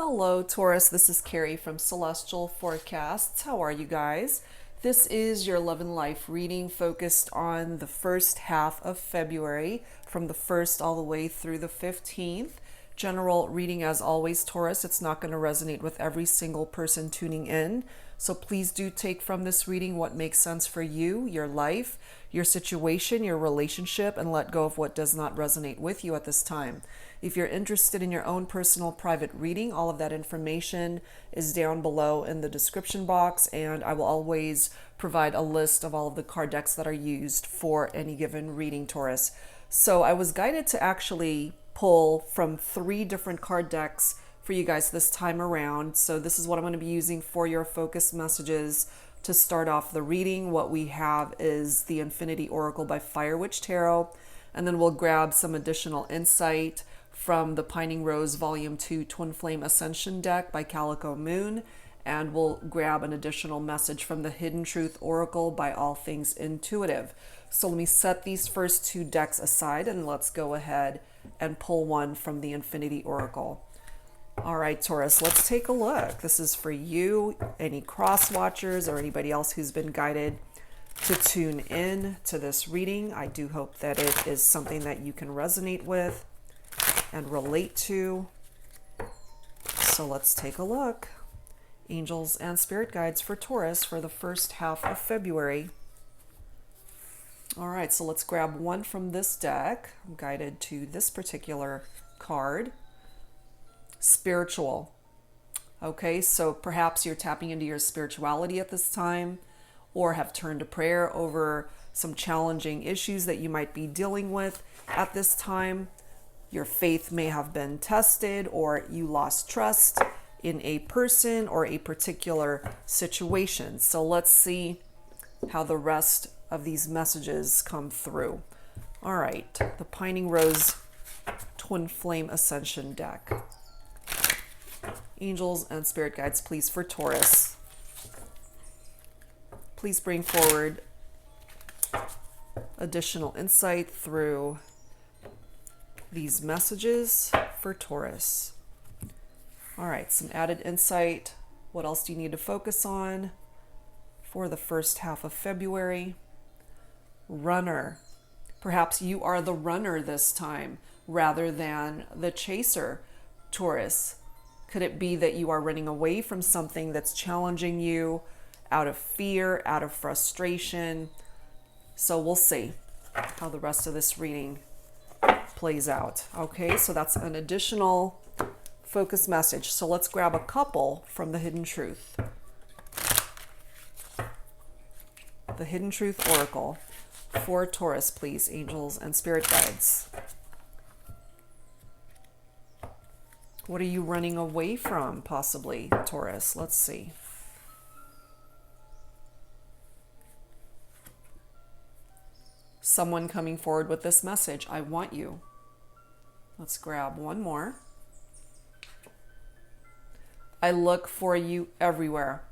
Hello, Taurus. This is Carrie from Celestial Forecasts. How are you guys? This is your love and life reading focused on the first half of February, from the 1st all the way through the 15th. General reading as always, Taurus. It's not going to resonate with every single person tuning in. So please do take from this reading what makes sense for you, your life, your situation, your relationship, and let go of what does not resonate with you at this time. If you're interested in your own personal private reading, all of that information is down below in the description box, and I will always provide a list of all of the card decks that are used for any given reading, Taurus. So I was guided to actually pull from 3 different card decks for you guys this time around. So this is what I'm going to be using for your focus messages to start off the reading. What we have is the Infinity Oracle by Fire Witch Tarot, and then we'll grab some additional insight from the Pining Rose Volume 2 Twin Flame Ascension deck by Calico Moon, and we'll grab an additional message from the Hidden Truth Oracle by All Things Intuitive. So let me set these first 2 decks aside and let's go ahead and pull one from the Infinity Oracle. All right, Taurus, let's take a look. This is for you, any cross watchers, or anybody else who's been guided to tune in to this reading. I do hope that it is something that you can resonate with and relate to. So let's take a look. Angels and spirit guides for Taurus for the first half of February. All right, so let's grab one from this deck. I'm guided to this particular card. Spiritual. Okay, so perhaps you're tapping into your spirituality at this time, or have turned to prayer over some challenging issues that you might be dealing with at this time. Your faith may have been tested, or you lost trust in a person or a particular situation. So let's see how the rest of these messages come through. All right, the Pining Rose Twin Flame Ascension deck. Angels and spirit guides, please, for Taurus. Please bring forward additional insight through these messages for Taurus. All right, some added insight. What else do you need to focus on for the first half of February? Runner. Perhaps you are the runner this time rather than the chaser, Taurus. Could it be that you are running away from something that's challenging you out of fear, out of frustration? So we'll see how the rest of this reading plays out. Okay, so that's an additional focus message. So let's grab a couple from the Hidden Truth. The Hidden Truth Oracle for Taurus, please, angels and spirit guides. What are you running away from, possibly, Taurus? Let's see. Someone coming forward with this message, I want you. Let's grab one more. I look for you everywhere.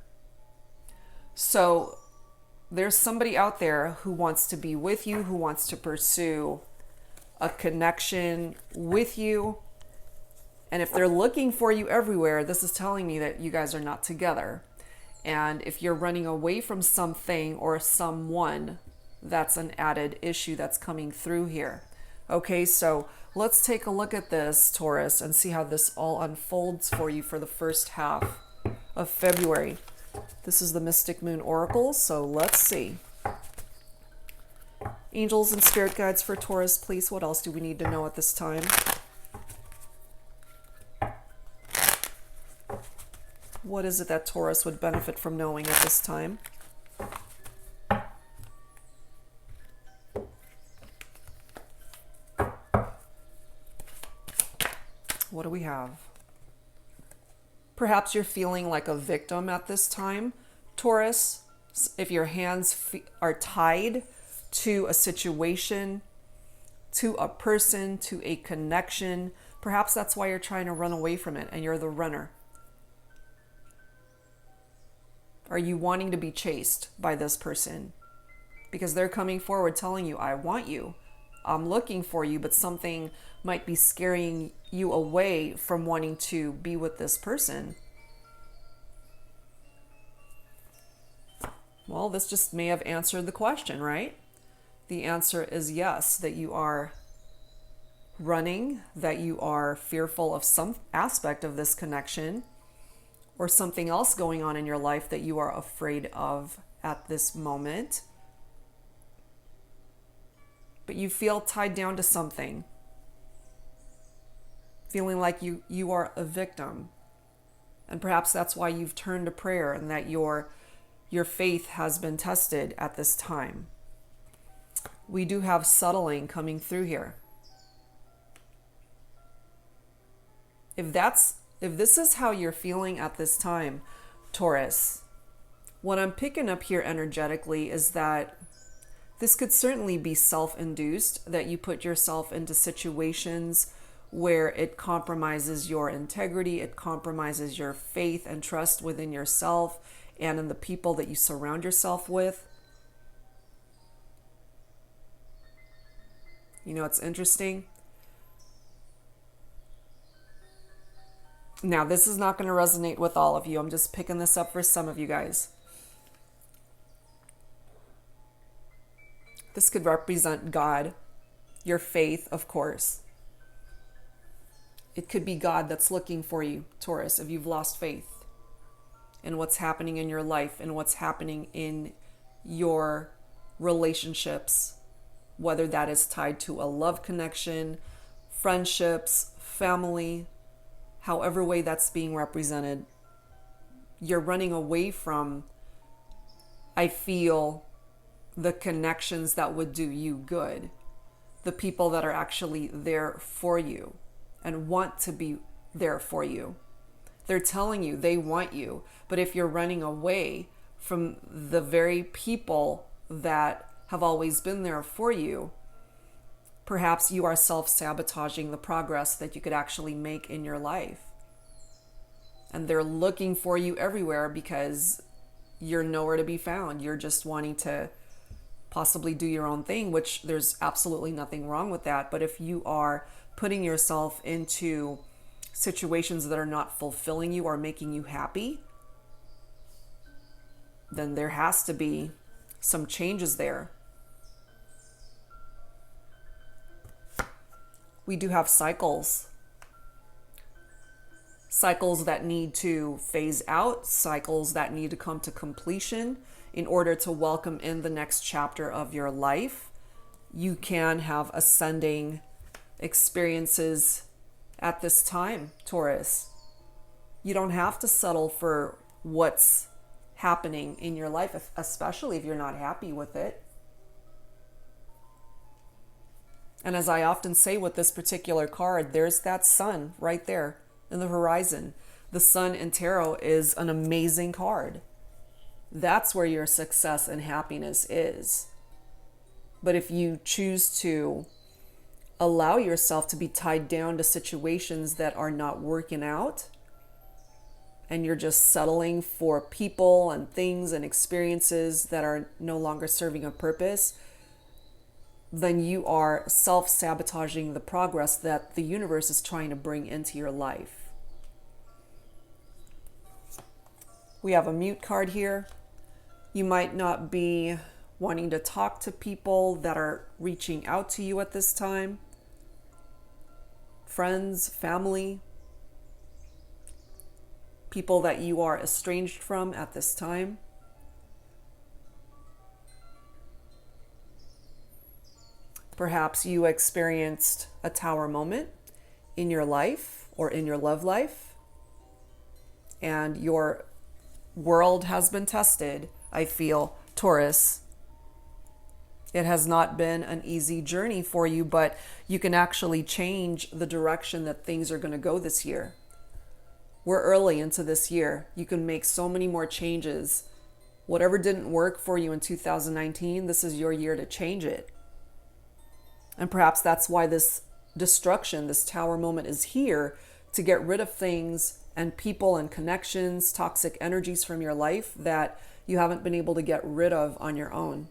So there's somebody out there who wants to be with you, who wants to pursue a connection with you. And if they're looking for you everywhere, this is telling me that you guys are not together. And if you're running away from something or someone, that's an added issue that's coming through here. Okay, so let's take a look at this, Taurus, and see how this all unfolds for you for the first half of February. This is the Mystic Moon Oracle, so let's see. Angels and spirit guides for Taurus, please. What else do we need to know at this time? What is it that Taurus would benefit from knowing at this time? What do we have? Perhaps you're feeling like a victim at this time, Taurus. If your hands are tied to a situation, to a person, to a connection, perhaps that's why you're trying to run away from it and you're the runner. Are you wanting to be chased by this person? Because they're coming forward telling you, I want you. looking for you, but something might be scaring you away from wanting to be with this person. Well, this just may have answered the question, right? The answer is yes, that you are running, that you are fearful of some aspect of this connection, or something else going on in your life that you are afraid of at this moment. But you feel tied down to something, feeling like you are a victim. And perhaps that's why you've turned to prayer, and that your faith has been tested at this time. We do have settling coming through here. If this is how you're feeling at this time, Taurus, what I'm picking up here energetically is that this could certainly be self-induced, that you put yourself into situations where it compromises your integrity, it compromises your faith and trust within yourself and in the people that you surround yourself with. You know, it's interesting. Now, this is not going to resonate with all of you. I'm just picking this up for some of you guys. This could represent God, your faith, of course. It could be God that's looking for you, Taurus, if you've lost faith in what's happening in your life and what's happening in your relationships, whether that is tied to a love connection, friendships, family, however way that's being represented. You're running away from, I feel, the connections that would do you good, the people that are actually there for you and want to be there for you. They're telling you they want you, but if you're running away from the very people that have always been there for you, perhaps you are self-sabotaging the progress that you could actually make in your life. And they're looking for you everywhere because you're nowhere to be found. You're just wanting to possibly do your own thing, which there's absolutely nothing wrong with that. But if you are putting yourself into situations that are not fulfilling you or making you happy, then there has to be some changes there. We do have cycles that need to phase out, cycles that need to come to completion in order to welcome in the next chapter of your life. You can have ascending experiences at this time, Taurus. You don't have to settle for what's happening in your life, especially if you're not happy with it. And as I often say with this particular card, there's that sun right there in the horizon. The sun in tarot is an amazing card. That's where your success and happiness is. But if you choose to allow yourself to be tied down to situations that are not working out, and you're just settling for people and things and experiences that are no longer serving a purpose, then you are self-sabotaging the progress that the universe is trying to bring into your life. We have a mute card here. You might not be wanting to talk to people that are reaching out to you at this time. Friends, family, people that you are estranged from at this time. Perhaps you experienced a tower moment in your life or in your love life, and your world has been tested, I feel, Taurus. It has not been an easy journey for you, but you can actually change the direction that things are going to go this year. We're early into this year. You can make so many more changes. Whatever didn't work for you in 2019, this is your year to change it. And perhaps that's why this destruction, this tower moment is here, to get rid of things and people and connections, toxic energies from your life that you haven't been able to get rid of on your own.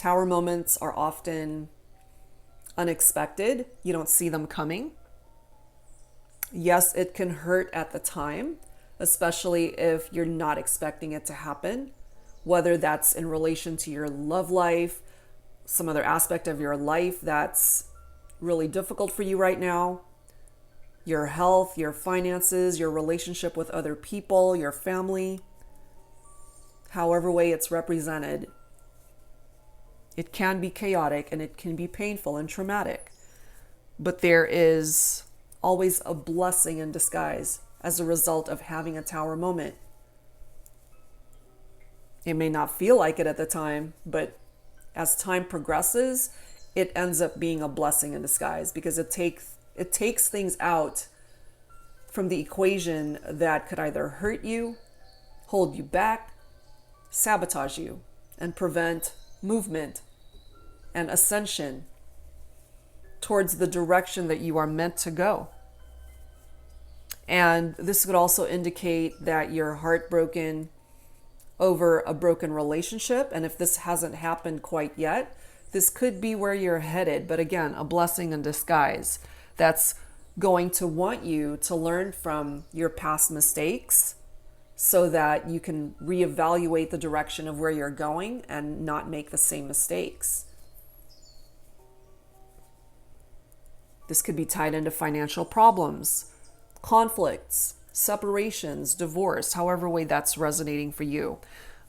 Tower moments are often unexpected. You don't see them coming. Yes, it can hurt at the time, especially if you're not expecting it to happen, whether that's in relation to your love life, some other aspect of your life that's really difficult for you right now, your health, your finances, your relationship with other people, your family, however way it's represented. It can be chaotic and it can be painful and traumatic, but there is always a blessing in disguise as a result of having a tower moment. It may not feel like it at the time, but as time progresses, it ends up being a blessing in disguise because it takes things out from the equation that could either hurt you, hold you back, sabotage you, and prevent movement and ascension towards the direction that you are meant to go. And this could also indicate that you're heartbroken over a broken relationship. And if this hasn't happened quite yet, this could be where you're headed. But again, a blessing in disguise that's going to want you to learn from your past mistakes so that you can reevaluate the direction of where you're going and not make the same mistakes. This could be tied into financial problems, conflicts, separations, divorce, however way that's resonating for you.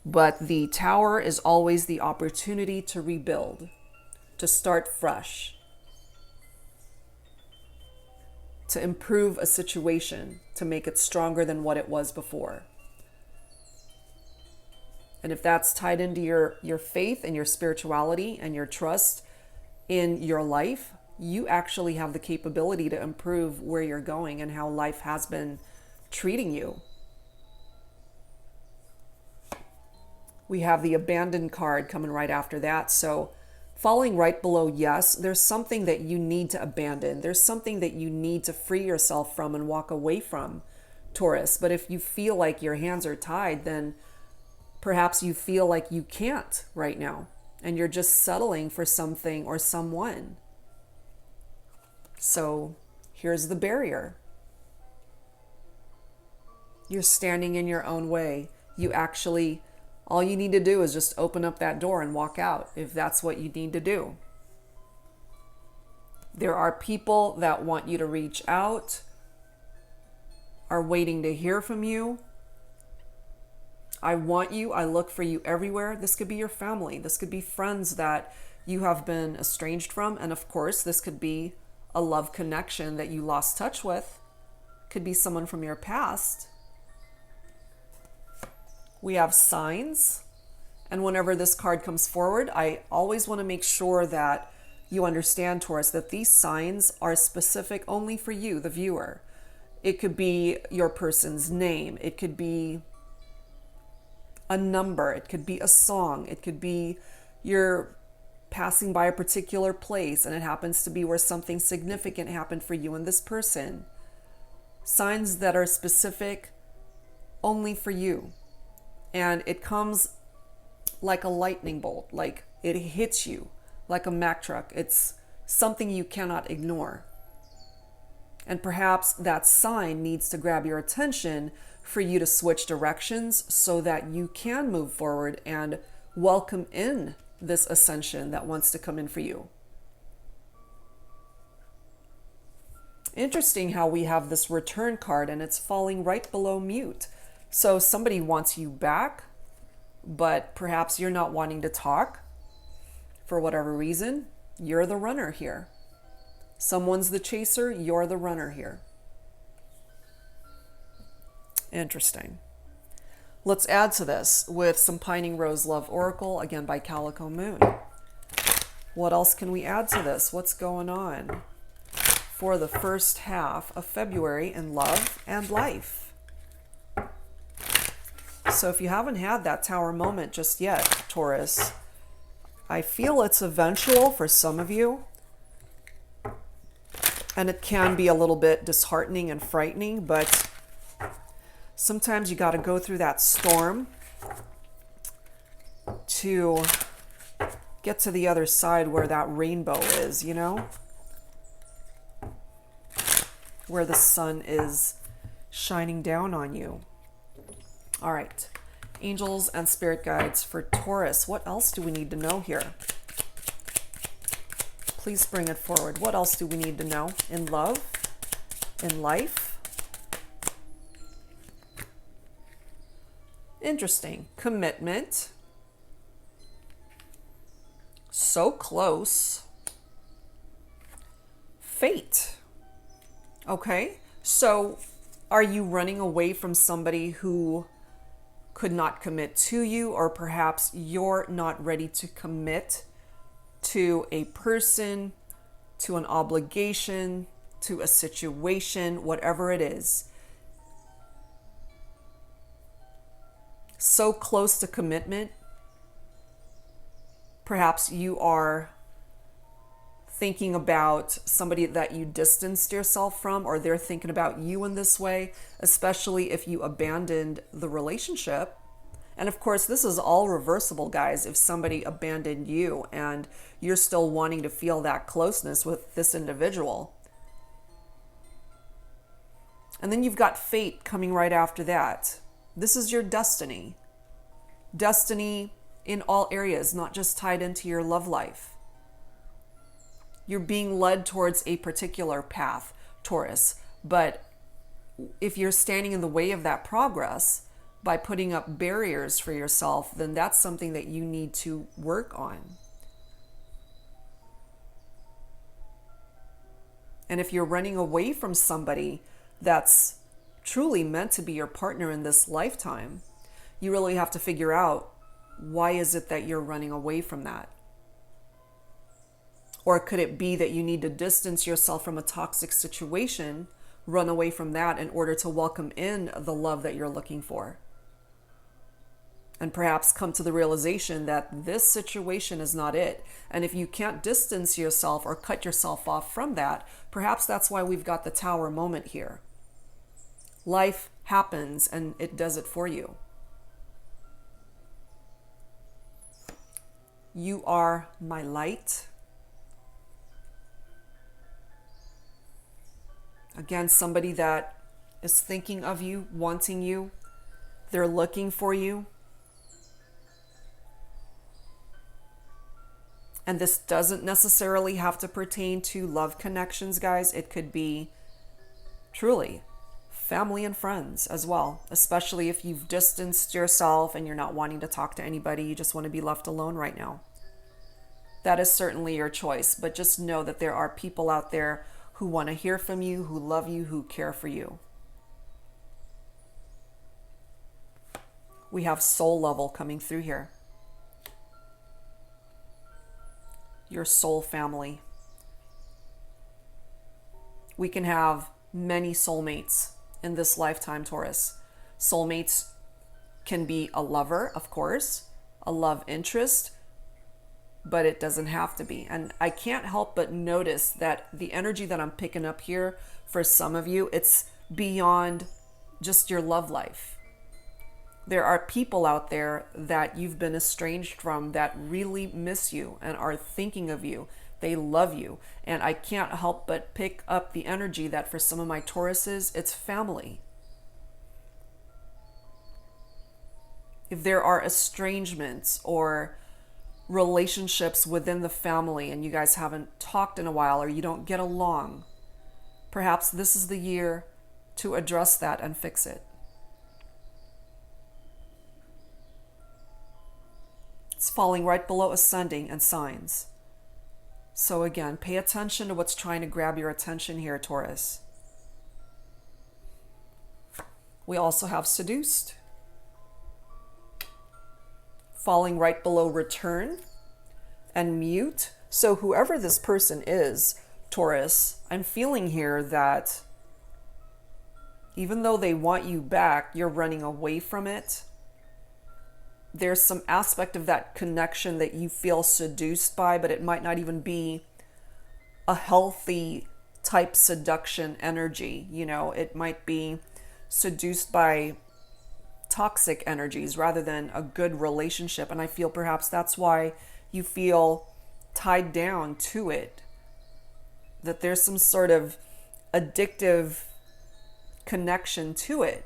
But the tower is always the opportunity to rebuild, to start fresh, to improve a situation, to make it stronger than what it was before. And if that's tied into your faith and your spirituality and your trust in your life, you actually have the capability to improve where you're going and how life has been treating you. We have the abandoned card coming right after that. So falling right below yes, there's something that you need to abandon. There's something that you need to free yourself from and walk away from, Taurus. But if you feel like your hands are tied, then perhaps you feel like you can't right now and you're just settling for something or someone. So here's the barrier. You're standing in your own way. All you need to do is just open up that door and walk out if that's what you need to do. There are people that want you to reach out, are waiting to hear from you. I want you, I look for you everywhere. This could be your family. This could be friends that you have been estranged from. And of course, this could be a love connection that you lost touch with. Could be someone from your past. We have signs. And whenever this card comes forward, I always want to make sure that you understand, Taurus, that these signs are specific only for you, the viewer. It could be your person's name. It could be a number. It could be a song. It could be you're passing by a particular place and it happens to be where something significant happened for you and this person. Signs that are specific only for you. And it comes like a lightning bolt, like it hits you like a Mack truck. It's something you cannot ignore. And perhaps that sign needs to grab your attention for you to switch directions so that you can move forward and welcome in this ascension that wants to come in for you. Interesting how we have this return card and it's falling right below mute. So somebody wants you back, but perhaps you're not wanting to talk for whatever reason. You're the runner here. Someone's the chaser, you're the runner here. Interesting. Let's add to this with some Pining Rose Love Oracle, again by Calico Moon. What else can we add to this? What's going on for the first half of February in love and life? So if you haven't had that tower moment just yet, Taurus, I feel it's eventual for some of you. And it can be a little bit disheartening and frightening, but sometimes you got to go through that storm to get to the other side where that rainbow is, you know? Where the sun is shining down on you. All right. Angels and spirit guides for Taurus. What else do we need to know here? Please bring it forward. What else do we need to know in love, in life? Interesting. Commitment. So close. Fate. Okay. So are you running away from somebody who could not commit to you, or perhaps you're not ready to commit to a person, to an obligation, to a situation, whatever it is? So close to commitment. Perhaps you are thinking about somebody that you distanced yourself from, or they're thinking about you in this way, especially if you abandoned the relationship. And of course, this is all reversible, guys. If somebody abandoned you and you're still wanting to feel that closeness with this individual. And then you've got fate coming right after that. This is your destiny. Destiny in all areas, not just tied into your love life. You're being led towards a particular path, Taurus. But if you're standing in the way of that progress by putting up barriers for yourself, then that's something that you need to work on. And if you're running away from somebody that's truly meant to be your partner in this lifetime, you really have to figure out, why is it that you're running away from that? Or could it be that you need to distance yourself from a toxic situation, run away from that in order to welcome in the love that you're looking for? And perhaps come to the realization that this situation is not it. And if you can't distance yourself or cut yourself off from that, perhaps that's why we've got the Tower moment here. Life happens and it does it for you. You are my light. Again, somebody that is thinking of you, wanting you. They're looking for you. And this doesn't necessarily have to pertain to love connections, guys. It could be truly family and friends as well, especially if you've distanced yourself and you're not wanting to talk to anybody. You just want to be left alone right now. That is certainly your choice, but just know that there are people out there who want to hear from you, who love you, who care for you. We have soul level coming through here. Your soul family. We can have many soulmates in this lifetime, Taurus. Soulmates can be a lover, of course, a love interest, but it doesn't have to be. And I can't help but notice that the energy that I'm picking up here for some of you, it's beyond just your love life. There are people out there that you've been estranged from that really miss you and are thinking of you. They love you. And I can't help but pick up the energy that for some of my Tauruses, it's family. If there are estrangements or relationships within the family and you guys haven't talked in a while or you don't get along, perhaps this is the year to address that and fix it. It's falling right below ascending and signs. So again, pay attention to what's trying to grab your attention here, Taurus. We also have seduced. Falling right below return and mute. So whoever this person is, Taurus, I'm feeling here that even though they want you back, you're running away from it. There's some aspect of that connection that you feel seduced by, but it might not even be a healthy type seduction energy. You know, it might be seduced by toxic energies rather than a good relationship. And I feel perhaps that's why you feel tied down to it, that there's some sort of addictive connection to it.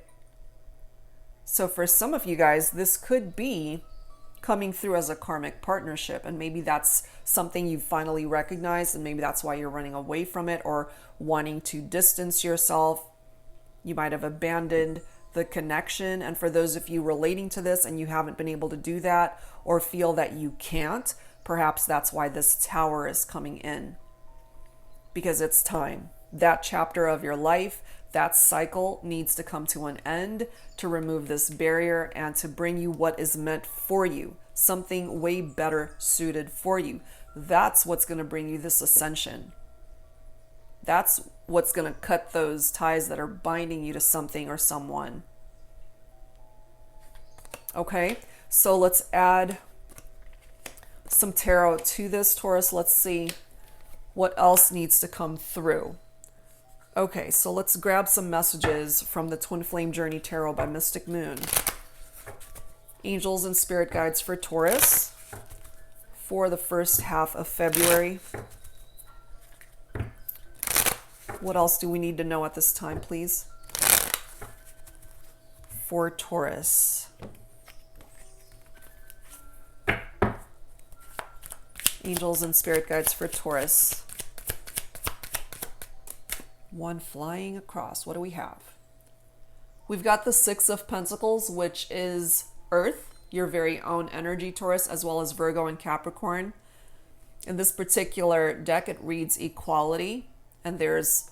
So for some of you guys, this could be coming through as a karmic partnership, and maybe that's something you've finally recognized, and maybe that's why you're running away from it or wanting to distance yourself. You might have abandoned the connection. And for those of you relating to this and you haven't been able to do that or feel that you can't, perhaps that's why this Tower is coming in, because it's time. That chapter of your life, that cycle needs to come to an end to remove this barrier and to bring you what is meant for you, something way better suited for you. That's what's going to bring you this ascension. That's what's going to cut those ties that are binding you to something or someone. Okay, so let's add some tarot to this, Taurus. Let's see what else needs to come through. Okay, so let's grab some messages from the Twin Flame Journey Tarot by Mystic Moon. Angels and spirit guides for Taurus for the first half of February. What else do we need to know at this time, please? For Taurus. Angels and spirit guides for Taurus. One flying across. What do we have? We've got the Six of Pentacles, which is Earth, your very own energy, Taurus, as well as Virgo and Capricorn. In this particular deck, it reads equality, and there's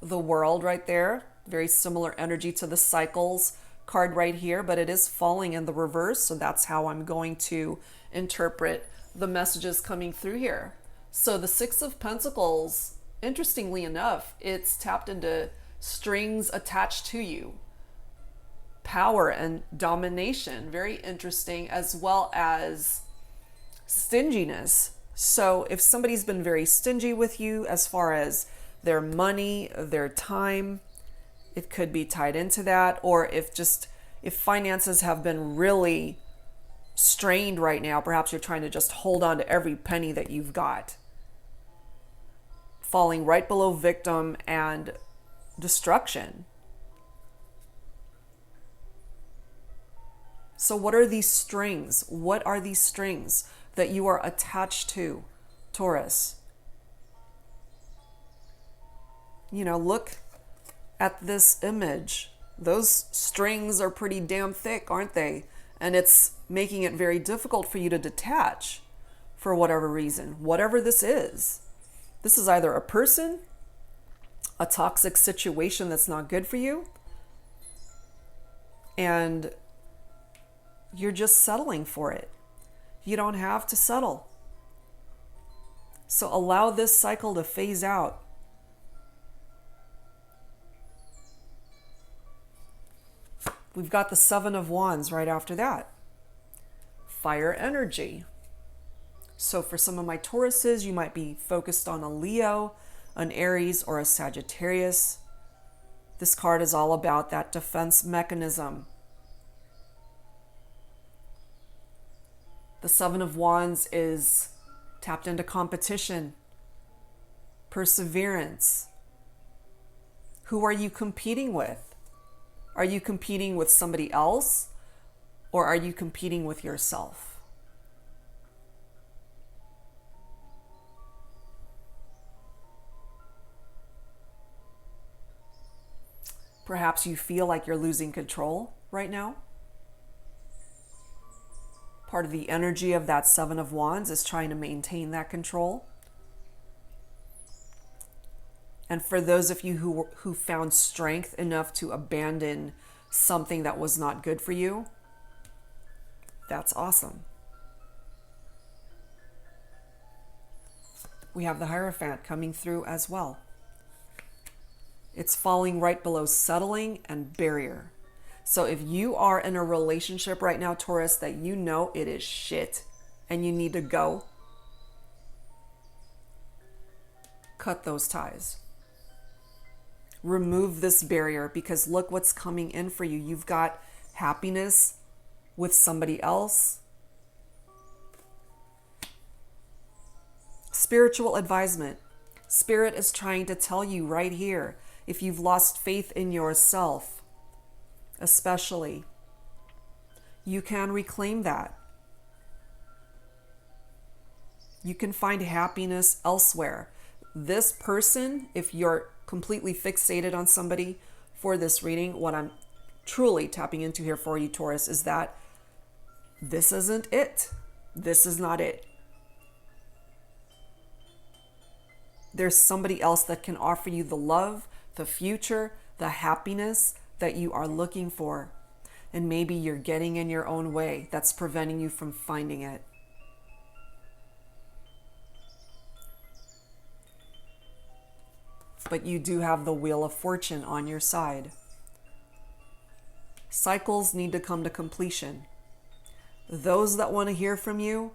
the world right there. Very similar energy to the cycles card right here, but it is falling in the reverse, so that's how I'm going to interpret the messages coming through here. So the Six of Pentacles, interestingly enough, it's tapped into strings attached to you. Power and domination, very interesting, as well as stinginess. So if somebody's been very stingy with you as far as their money, their time, it could be tied into that. Or if finances have been really strained right now, perhaps you're trying to just hold on to every penny that you've got, falling right below victim and destruction. So what are these strings? What are these strings that you are attached to, Taurus? You know, look at this image. Those strings are pretty damn thick, aren't they? And it's making it very difficult for you to detach for whatever reason. Whatever this is either a person, a toxic situation that's not good for you, and you're just settling for it. You don't have to settle. So allow this cycle to phase out. We've got the Seven of Wands right after that. Fire energy. So for some of my Tauruses, you might be focused on a Leo, an Aries, or a Sagittarius. This card is all about that defense mechanism. The Seven of Wands is tapped into competition, perseverance. Who are you competing with? Are you competing with somebody else, or are you competing with yourself? Perhaps you feel like you're losing control right now. Part of the energy of that Seven of Wands is trying to maintain that control. And for those of you who found strength enough to abandon something that was not good for you, that's awesome. We have the Hierophant coming through as well. It's falling right below settling and barrier. So if you are in a relationship right now, Taurus, that you know it is shit and you need to go, cut those ties. Remove this barrier, because look what's coming in for you. You've got happiness with somebody else. Spiritual advisement. Spirit is trying to tell you right here, if you've lost faith in yourself, especially, you can reclaim that. You can find happiness elsewhere. This person, if you're completely fixated on somebody for this reading, what I'm truly tapping into here for you, Taurus, is that this isn't it. This is not it. There's somebody else that can offer you the love, the future, the happiness that you are looking for. And maybe you're getting in your own way. That's preventing you from finding it. But you do have the Wheel of Fortune on your side. Cycles need to come to completion. Those that want to hear from you,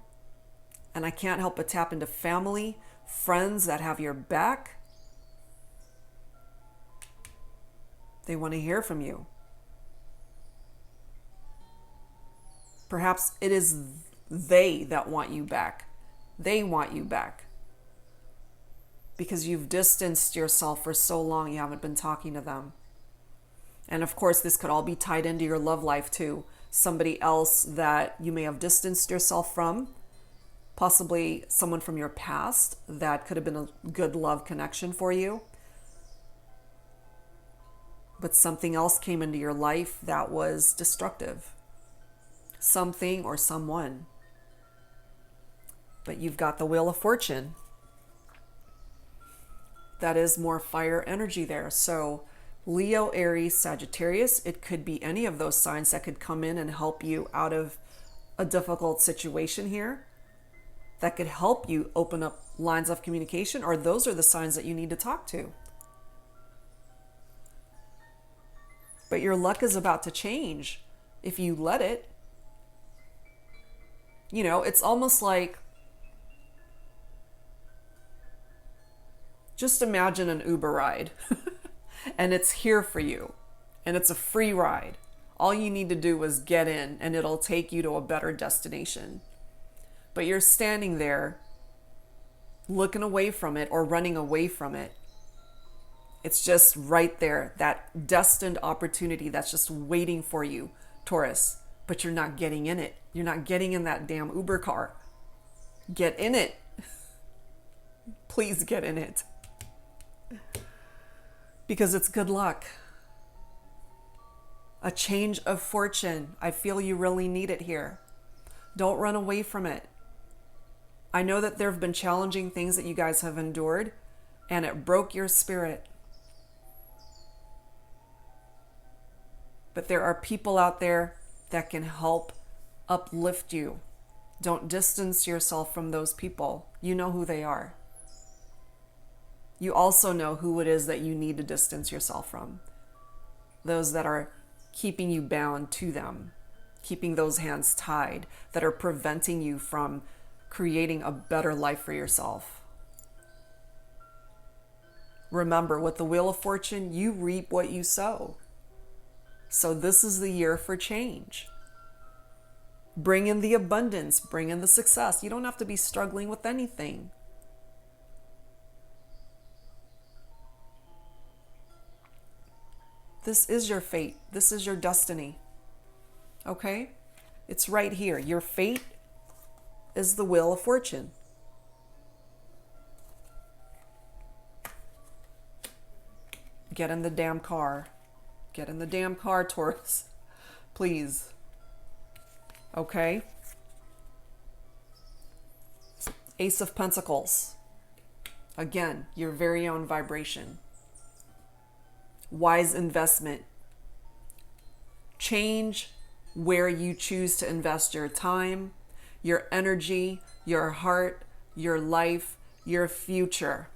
and I can't help but tap into family, friends that have your back, they want to hear from you. Perhaps it is they that want you back. They want you back. Because you've distanced yourself for so long, you haven't been talking to them. And of course, this could all be tied into your love life too. Somebody else that you may have distanced yourself from, possibly someone from your past that could have been a good love connection for you. But something else came into your life that was destructive. Something or someone. But you've got the Wheel of Fortune. That is more fire energy there. So Leo, Aries, Sagittarius, it could be any of those signs that could come in and help you out of a difficult situation here. That could help you open up lines of communication, or those are the signs that you need to talk to. But your luck is about to change if you let it. You know, it's almost like, just imagine an Uber ride and it's here for you and it's a free ride. All you need to do is get in and it'll take you to a better destination. But you're standing there looking away from it or running away from it. It's just right there, that destined opportunity that's just waiting for you, Taurus. But you're not getting in it. You're not getting in that damn Uber car. Get in it. Please get in it. Because it's good luck. A change of fortune. I feel you really need it here. Don't run away from it. I know that there have been challenging things that you guys have endured, and it broke your spirit. But there are people out there that can help uplift you. Don't distance yourself from those people. You know who they are. You also know who it is that you need to distance yourself from. Those that are keeping you bound to them, keeping those hands tied, that are preventing you from creating a better life for yourself. Remember, with the Wheel of Fortune, you reap what you sow. So this is the year for change. Bring in the abundance, bring in the success. You don't have to be struggling with anything. This is your fate. This is your destiny. Okay? It's right here. Your fate is the Wheel of Fortune. Get in the damn car. Get in the damn car, Taurus. Please. Okay? Ace of Pentacles. Again, your very own vibration. Wise investment. Change where you choose to invest your time, your energy, your heart, your life, your future.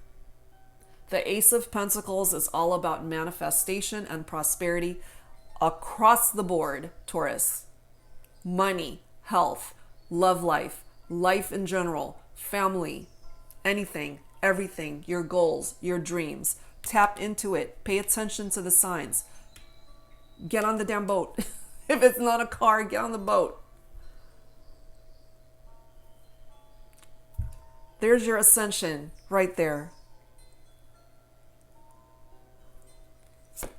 The Ace of Pentacles is all about manifestation and prosperity across the board, Taurus. Money, health, love life, life in general, family, anything, everything, your goals, your dreams. Tap into it. Pay attention to the signs. Get on the damn boat. If it's not a car, get on the boat. There's your ascension right there.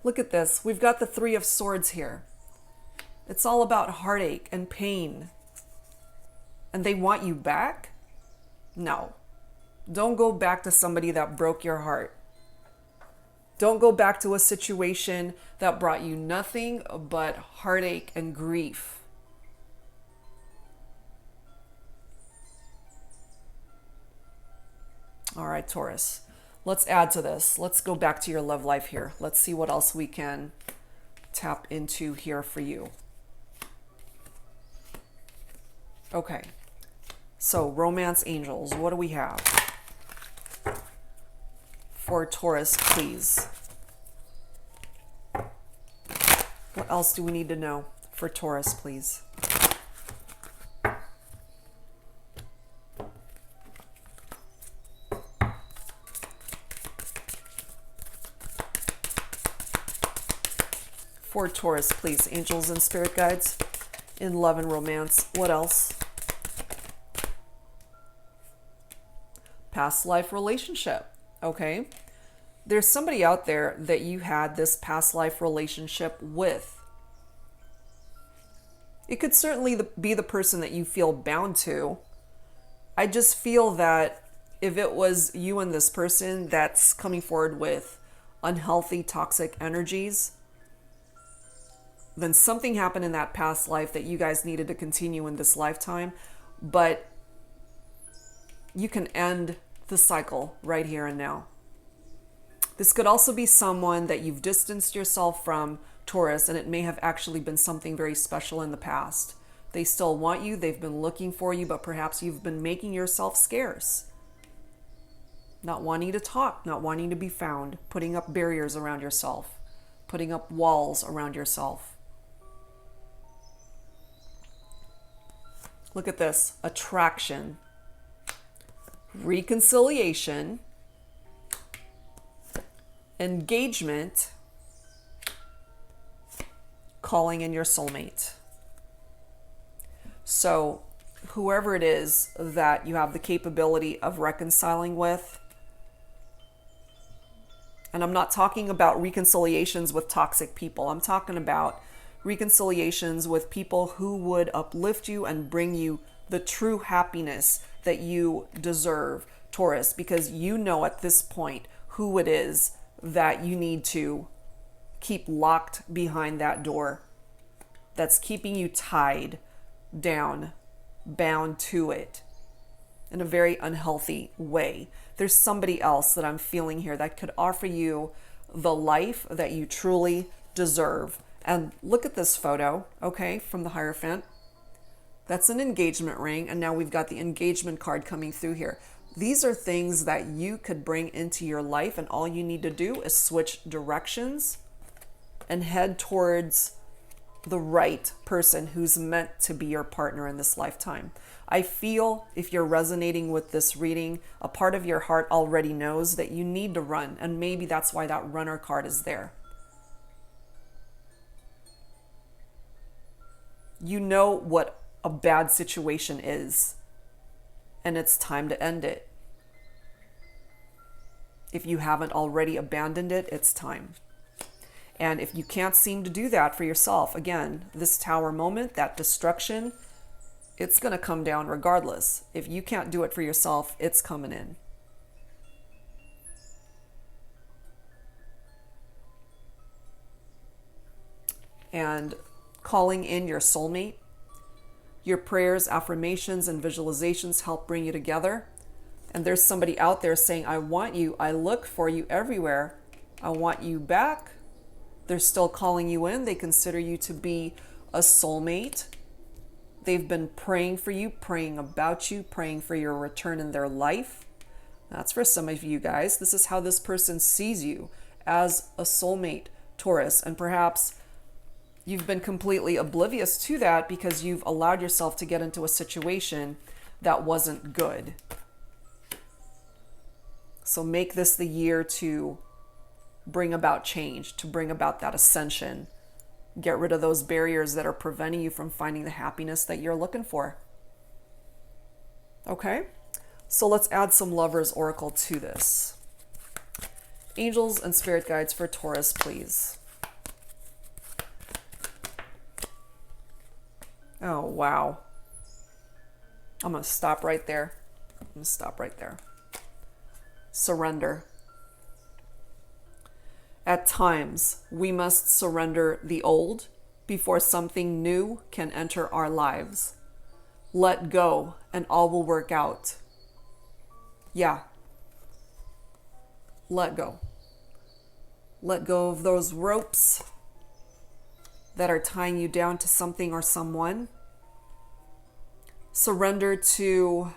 Look at this. We've got the Three of Swords here. It's all about heartache and pain. And they want you back? No. Don't go back to somebody that broke your heart. Don't go back to a situation that brought you nothing but heartache and grief. All right, Taurus. Let's add to this. Let's go back to your love life here. Let's see what else we can tap into here for you. Okay. So, romance angels, what do we have? For Taurus, please. What else do we need to know for Taurus, please? For Taurus, please. Angels and spirit guides in love and romance. What else? Past life relationship. Okay. There's somebody out there that you had this past life relationship with. It could certainly be the person that you feel bound to. I just feel that if it was you and this person that's coming forward with unhealthy, toxic energies, then something happened in that past life that you guys needed to continue in this lifetime. But you can end the cycle right here and now. This could also be someone that you've distanced yourself from, Taurus, and it may have actually been something very special in the past. They still want you, they've been looking for you, but perhaps you've been making yourself scarce. Not wanting to talk, not wanting to be found, putting up barriers around yourself, putting up walls around yourself. Look at this. Attraction, reconciliation, engagement, calling in your soulmate. So whoever it is that you have the capability of reconciling with, and I'm not talking about reconciliations with toxic people. I'm talking about reconciliations with people who would uplift you and bring you the true happiness that you deserve, Taurus, because you know at this point who it is that you need to keep locked behind that door that's keeping you tied down, bound to it in a very unhealthy way. There's somebody else that I'm feeling here that could offer you the life that you truly deserve. And look at this photo, okay, from the Hierophant. That's an engagement ring, and now we've got the engagement card coming through here. These are things that you could bring into your life, and all you need to do is switch directions and head towards the right person who's meant to be your partner in this lifetime. I feel if you're resonating with this reading, a part of your heart already knows that you need to run, and maybe that's why that runner card is there. You know what a bad situation is, and it's time to end it. If you haven't already abandoned it, it's time. And if you can't seem to do that for yourself, again, this Tower moment, that destruction, it's going to come down regardless. If you can't do it for yourself, it's coming in. And calling in your soulmate, your prayers, affirmations, and visualizations help bring you together. And there's somebody out there saying, I want you, I look for you everywhere, I want you back. They're still calling you in. They consider you to be a soulmate. They've been praying for you, praying about you, praying for your return in their life. That's for some of you guys. This is how this person sees you, as a soulmate, Taurus. And perhaps you've been completely oblivious to that because you've allowed yourself to get into a situation that wasn't good. So make this the year to bring about change, to bring about that ascension. Get rid of those barriers that are preventing you from finding the happiness that you're looking for. Okay? So let's add some Lover's Oracle to this. Angels and spirit guides for Taurus, please. Oh, wow. I'm going to stop right there. Surrender. At times, we must surrender the old before something new can enter our lives. Let go and all will work out. Yeah. Let go. Let go of those ropes that are tying you down to something or someone. Surrender to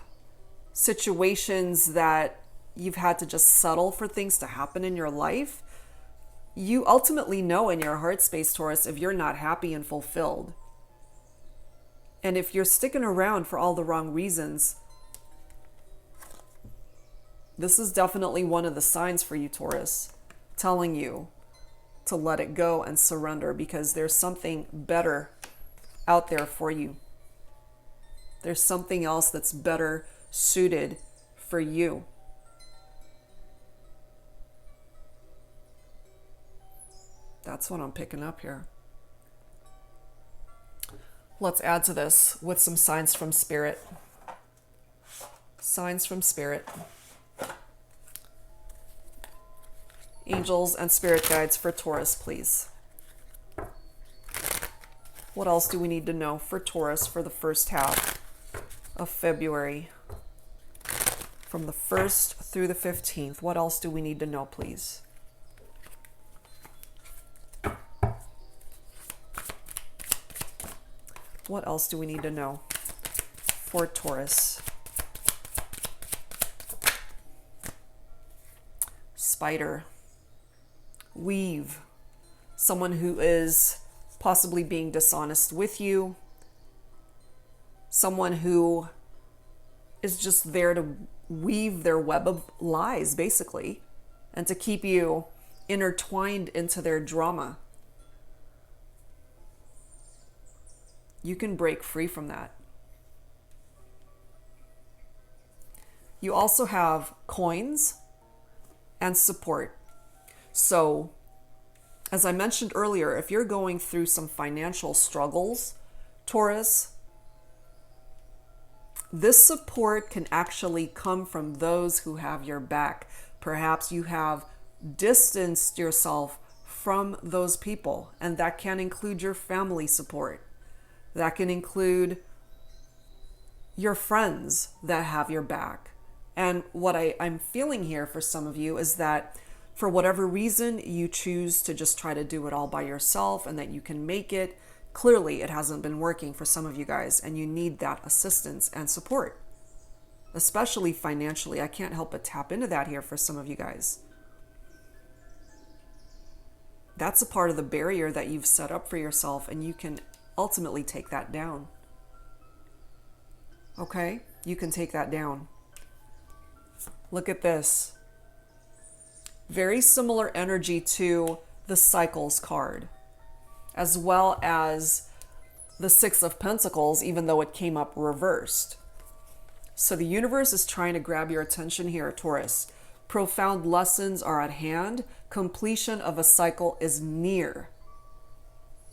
situations that you've had to just settle for things to happen in your life. You ultimately know in your heart space, Taurus, if you're not happy and fulfilled. And if you're sticking around for all the wrong reasons, this is definitely one of the signs for you, Taurus, telling you to let it go and surrender, because there's something better out there for you. There's something else that's better suited for you. That's what I'm picking up here. Let's add to this with some signs from Spirit. Signs from Spirit. Angels and spirit guides for Taurus, please. What else do we need to know for Taurus for the first half of February? From the 1st through the 15th, what else do we need to know, please? What else do we need to know for Taurus? Spider. Weave. Someone who is possibly being dishonest with you. Someone who is just there to weave their web of lies, basically, and to keep you intertwined into their drama. You can break free from that. You also have coins and support. So, as I mentioned earlier, if you're going through some financial struggles, Taurus, this support can actually come from those who have your back. Perhaps you have distanced yourself from those people, and that can include your family support. That can include your friends that have your back. And what I'm feeling here for some of you is that for whatever reason, you choose to just try to do it all by yourself and that you can make it. Clearly, it hasn't been working for some of you guys, and you need that assistance and support, especially financially. I can't help but tap into that here for some of you guys. That's a part of the barrier that you've set up for yourself, and you can ultimately take that down. Okay? You can take that down. Look at this. Very similar energy to the Cycles card, as well as the Six of Pentacles, even though it came up reversed. So the universe is trying to grab your attention here, Taurus. Profound lessons are at hand. Completion of a cycle is near.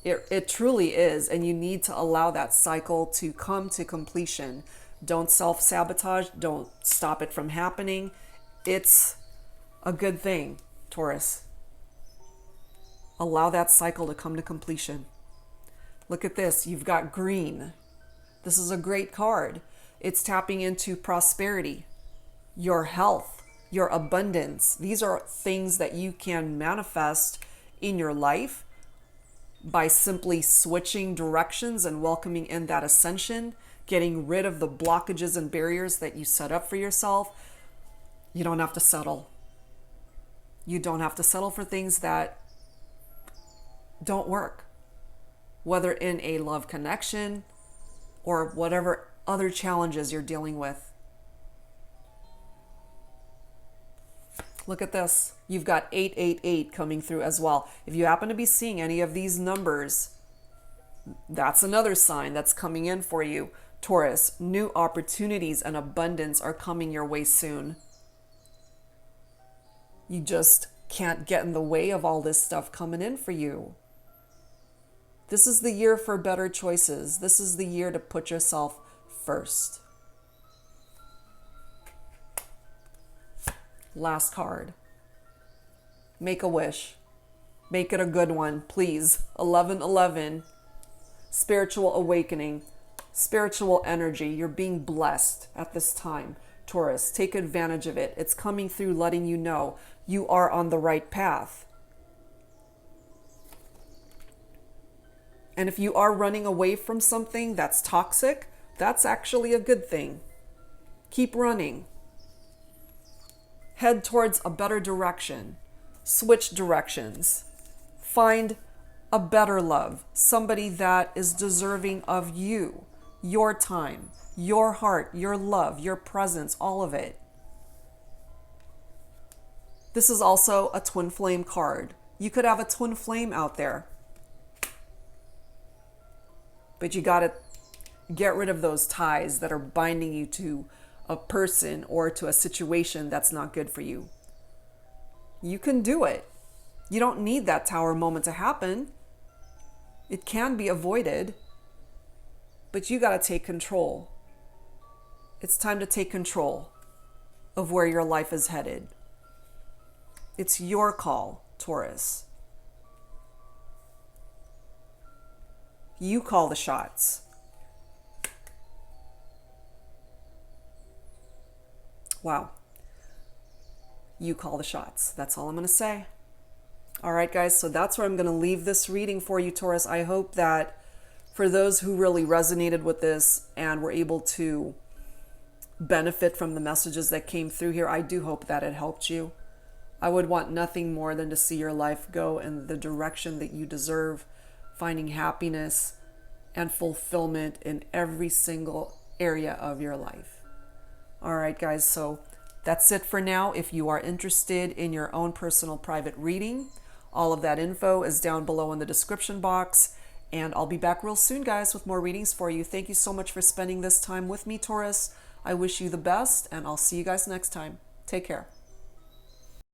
It truly is, and you need to allow that cycle to come to completion. Don't self-sabotage. Don't stop it from happening. It's a good thing, Taurus. Allow that cycle to come to completion. Look at this. You've got green. This is a great card. It's tapping into prosperity, your health, your abundance. These are things that you can manifest in your life by simply switching directions and welcoming in that ascension, getting rid of the blockages and barriers that you set up for yourself. You don't have to settle. You don't have to settle for things that don't work, whether in a love connection or whatever other challenges you're dealing with. Look at this. You've got 888 coming through as well. If you happen to be seeing any of these numbers, that's another sign that's coming in for you. Taurus, new opportunities and abundance are coming your way soon. You just can't get in the way of all this stuff coming in for you. This is the year for better choices. This is the year to put yourself first. Last card. Make a wish. Make it a good one, please. 1111. Spiritual awakening. Spiritual energy. You're being blessed at this time. Taurus, take advantage of it. It's coming through letting you know you are on the right path. And if you are running away from something that's toxic, that's actually a good thing. Keep running. Head towards a better direction. Switch directions. Find a better love. Somebody that is deserving of you, your time, your heart, your love, your presence, all of it. This is also a twin flame card. You could have a twin flame out there. But you got to get rid of those ties that are binding you to a person or to a situation that's not good for you. You can do it. You don't need that tower moment to happen. It can be avoided, but you got to take control. It's time to take control of where your life is headed. It's your call, Taurus. You call the shots. Wow. You call the shots. That's all I'm going to say. All right, guys. So that's where I'm going to leave this reading for you, Taurus. I hope that for those who really resonated with this and were able to benefit from the messages that came through here, I do hope that it helped you. I would want nothing more than to see your life go in the direction that you deserve, finding happiness and fulfillment in every single area of your life. All right, guys, so that's it for now. If you are interested in your own personal private reading, all of that info is down below in the description box. And I'll be back real soon, guys, with more readings for you. Thank you so much for spending this time with me, Taurus. I wish you the best, and I'll see you guys next time. Take care.